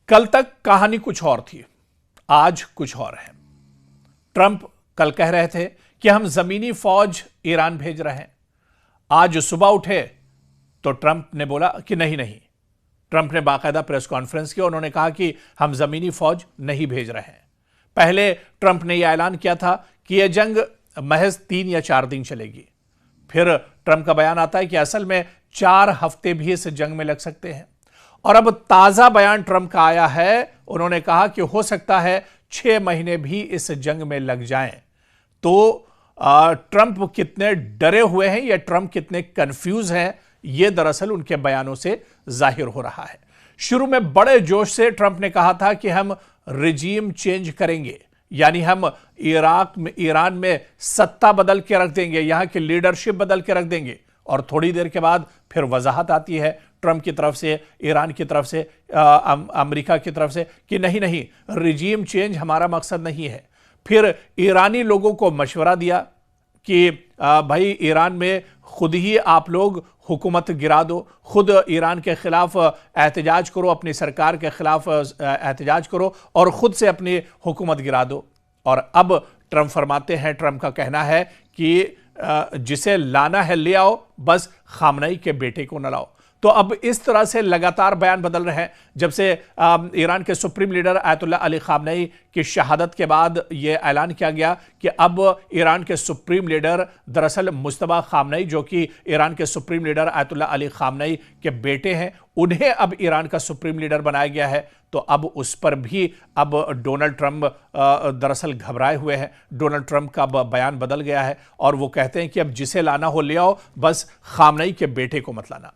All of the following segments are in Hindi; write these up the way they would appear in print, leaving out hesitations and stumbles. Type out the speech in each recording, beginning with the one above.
कल तक कहानी कुछ और थी, आज कुछ और है। ट्रंप कल कह रहे थे कि हम जमीनी फौज ईरान भेज रहे हैं। आज सुबह उठे तो ट्रंप ने बोला कि नहीं नहीं। ट्रंप ने बाकायदा प्रेस कॉन्फ्रेंस की, उन्होंने कहा कि हम जमीनी फौज नहीं भेज रहे हैं। पहले ट्रंप ने यह ऐलान किया था कि यह जंग महज 3 या 4 दिन चलेगी। फिर ट्रंप का बयान आता है कि असल में 4 हफ्ते भी इस जंग में लग सकते हैं। और अब ताजा बयान ट्रंप का आया है, उन्होंने कहा कि हो सकता है 6 महीने भी इस जंग में लग जाएं। तो ट्रंप कितने डरे हुए हैं या ट्रंप कितने कंफ्यूज हैं, यह दरअसल उनके बयानों से जाहिर हो रहा है। शुरू में बड़े जोश से ट्रंप ने कहा था कि हम रिजीम चेंज करेंगे, यानी हम ईरान में सत्ता बदल के रख देंगे, यहां की लीडरशिप बदल के रख देंगे। और थोड़ी देर के बाद फिर वजाहत आती है ट्रंप की तरफ से, ईरान की तरफ से, अमेरिका की तरफ से कि नहीं नहीं, रिजीम चेंज हमारा मकसद नहीं है। फिर ईरानी लोगों को मशवरा दिया कि भाई ईरान में खुद ही आप लोग हुकूमत गिरा दो, खुद ईरान के खिलाफ एहतजाज करो, अपनी सरकार के खिलाफ एहतजाज करो और खुद से अपनी हुकूमत गिरा दो। और अब ट्रंप फरमाते हैं, ट्रंप का कहना है कि जिसे लाना है ले आओ, बस खामनेई के बेटे को न लाओ। तो अब इस तरह से लगातार बयान बदल रहे हैं। जब से ईरान के supreme leader Ayatollah Ali Khamenei की शहादत के बाद यह ऐलान किया गया कि अब ईरान के सुप्रीम लीडर दरअसल मुज्तबा खामनेई, जो कि ईरान के supreme leader Ayatollah Ali Khamenei के बेटे हैं, उन्हें अब ईरान का सुप्रीम लीडर बनाया गया है। तो अब उस पर भी अब डोनाल्ड ट्रंप दरअसल घबराए हुए हैं। डोनाल्ड ट्रंप का बयान बदल गया है और वो कहते हैं कि अब जिसे लाना हो ले आओ, बस खामनेई के बेटे को मत लाना।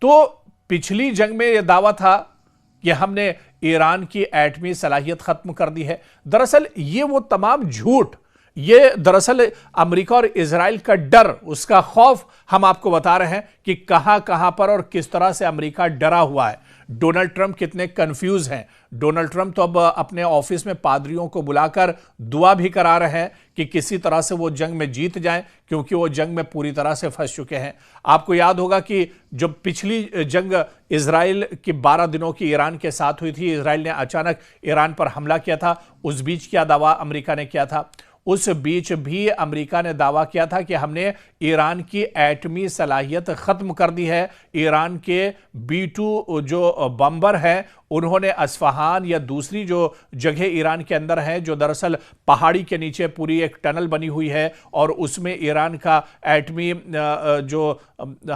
तो पिछली जंग में यह दावा था कि हमने ईरान की एटमी सलाहियत खत्म कर दी है। दरअसल ये वो तमाम झूठ, ये दरअसल अमेरिका और इजराइल का डर, उसका खौफ हम आपको बता रहे हैं कि कहां कहां पर और किस तरह से अमेरिका डरा हुआ है। डोनाल्ड ट्रंप कितने कंफ्यूज हैं। डोनाल्ड ट्रंप तो अब अपने ऑफिस में पादरियों को बुलाकर दुआ भी करा रहे हैं कि किसी तरह से वो जंग में जीत जाएं, क्योंकि वो जंग में पूरी तरह से फंस चुके हैं। आपको याद होगा कि जो पिछली जंग इजराइल की 12 दिनों की ईरान के साथ हुई थी, इजराइल ने अचानक ईरान पर हमला किया था। उस बीच क्या दावा अमेरिका ने किया था? उस बीच भी अमेरिका ने दावा किया था कि हमने ईरान की एटमी सलाहियत खत्म कर दी है। ईरान के B-2 जो बम्बर हैं, उन्होंने अस्फहान या दूसरी जो जगह ईरान के अंदर है, जो दरअसल पहाड़ी के नीचे पूरी एक टनल बनी हुई है और उसमें ईरान का एटमी जो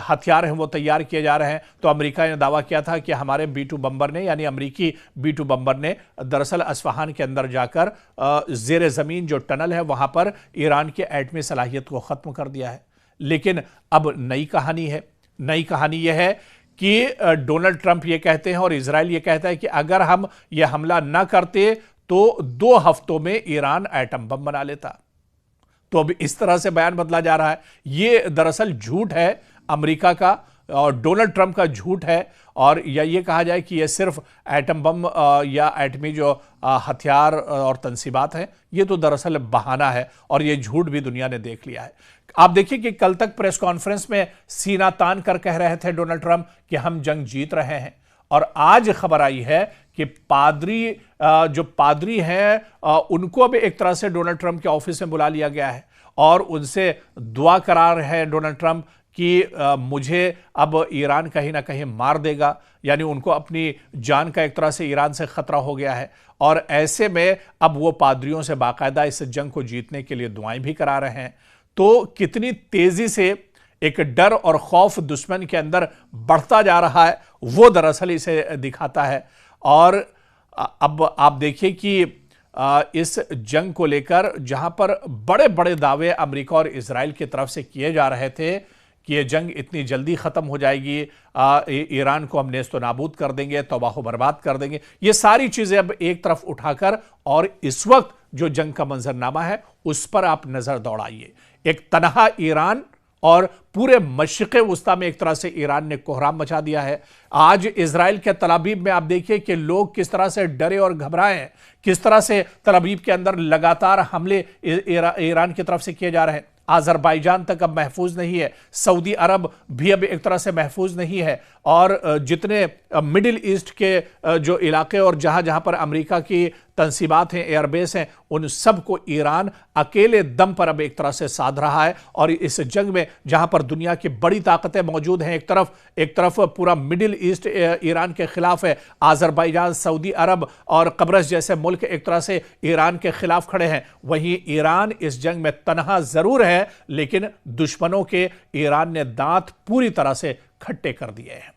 हथियार हैं वो तैयार किए जा रहे हैं। तो अमेरिका ने दावा किया था कि हमारे B-2 बम्बर ने, यानी अमेरिकी B-2 बम्बर ने दरअसल अस्फहान के अंदर जाकर जेर जमीन जो टनल है वहां पर ईरान की एटमी सलाहियत को खत्म कर दिया है। लेकिन अब नई कहानी है। नई कहानी यह है कि डोनाल्ड ट्रंप ये कहते हैं और इजराइल ये कहता है कि अगर हम ये हमला न करते तो 2 हफ्तों में ईरान एटम बम बना लेता। तो अब इस तरह से बयान बदला जा रहा है। ये दरअसल झूठ है अमेरिका का और डोनाल्ड ट्रंप का झूठ है। और या ये कहा जाए कि ये सिर्फ एटम बम या एटमी जो हथियार और तंसीबात हैं, ये तो दरअसल बहाना है और ये झूठ भी दुनिया ने देख लिया है। आप देखिए कि कल तक प्रेस कॉन्फ्रेंस में सीना तान कर कह रहे थे डोनाल्ड ट्रंप कि हम जंग जीत रहे हैं। और आज खबर आई है कि जो पादरी हैं उनको अब एक तरह से डोनाल्ड ट्रंप के ऑफिस में बुला लिया गया है और उनसे दुआ करा रहे हैं डोनाल्ड ट्रंप कि मुझे अब ईरान कहीं ना कहीं मार देगा, यानी उनको अपनी जान का एक तरह से ईरान से खतरा हो गया है। और ऐसे में अब वो पादरियों से बाकायदा इस जंग को जीतने के लिए दुआएं भी करा रहे हैं। तो कितनी तेजी से एक डर और खौफ दुश्मन के अंदर बढ़ता जा रहा है, वो दरअसल इसे दिखाता है। और अब आप देखिए कि इस जंग को लेकर जहां पर बड़े बड़े दावे अमेरिका और इजराइल की तरफ से किए जा रहे थे कि यह जंग इतनी जल्दी खत्म हो जाएगी, ईरान को हम नेस्तो नाबूद कर देंगे, तबाह बर्बाद कर देंगे, ये सारी चीजें अब एक तरफ उठाकर और इस वक्त जो जंग का मंजरनामा है उस पर आप नजर दौड़ाइए। एक तनहा ईरान और पूरे मशरिक़ वस्ता में एक तरह से ईरान ने कोहराम मचा दिया है। आज इजराइल के तल अवीव में आप देखिए कि लोग किस तरह से डरे और घबराए हैं, किस तरह से तल अवीव के अंदर लगातार हमले ईरान की तरफ से किए जा रहे हैं। आज़रबाईजान तक अब महफूज नहीं है, सऊदी अरब भी अब एक तरह से महफूज नहीं है, और जितने मिडिल ईस्ट के जो इलाके और जहां जहां पर अमेरिका की तंसीबात हैं, एयरबेस हैं, उन सब को ईरान अकेले दम पर अब एक तरह से साध रहा है। और इस जंग में जहां पर दुनिया की बड़ी ताकतें मौजूद हैं, एक तरफ पूरा मिडिल ईस्ट ईरान के खिलाफ है, आज़रबाईजान, सऊदी अरब और कब्रस जैसे मुल्क एक तरह से ईरान के खिलाफ खड़े हैं, वहीं ईरान इस जंग में तनहा जरूर है, लेकिन दुश्मनों के ईरान ने दांत पूरी तरह से खट्टे कर दिए हैं।